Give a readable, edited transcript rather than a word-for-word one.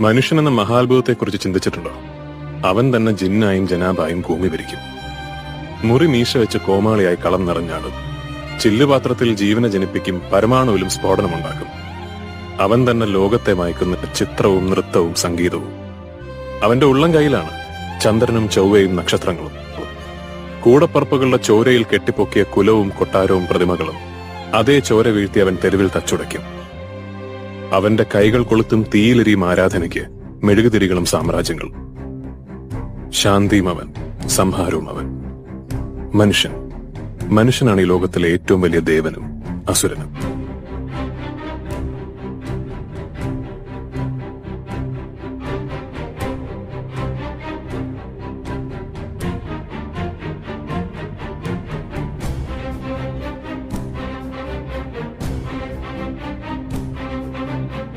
മനുഷ്യനെന്ന മഹാത്ഭുതത്തെക്കുറിച്ച് ചിന്തിച്ചിട്ടുണ്ടോ? അവൻ തന്നെ ജിന്നായും ജനാബായും ഭൂമി ഭരിക്കും. മുറി മീശ വെച്ച് കോമാളിയായി കളം നിറഞ്ഞാടും. ചില്ലുപാത്രത്തിൽ ജീവനെ ജനിപ്പിക്കും, പരമാണുവിലും സ്ഫോടനമുണ്ടാക്കും. അവൻ തന്നെ ലോകത്തെ മയക്കുന്ന ചിത്രവും നൃത്തവും സംഗീതവും. അവന്റെ ഉള്ളം കൈയിലാണ് ചന്ദ്രനും ചൊവ്വയും നക്ഷത്രങ്ങളും. കൂടപ്പറപ്പുകളുടെ ചോരയിൽ കെട്ടിപ്പൊക്കിയ കുലവും കൊട്ടാരവും പ്രതിമകളും അതേ ചോര വീഴ്ത്തി അവൻ തെരുവിൽ തച്ചുടയ്ക്കും. അവന്റെ കൈകൾ കൊളുത്തും തീയിലെരിയും ആരാധനയ്ക്ക് മെഴുകുതിരികളും സാമ്രാജ്യങ്ങളും. ശാന്തിയും അവൻ, സംഹാരവും അവൻ. മനുഷ്യനാണ് ഈ ലോകത്തിലെ ഏറ്റവും വലിയ ദേവനും അസുരനും.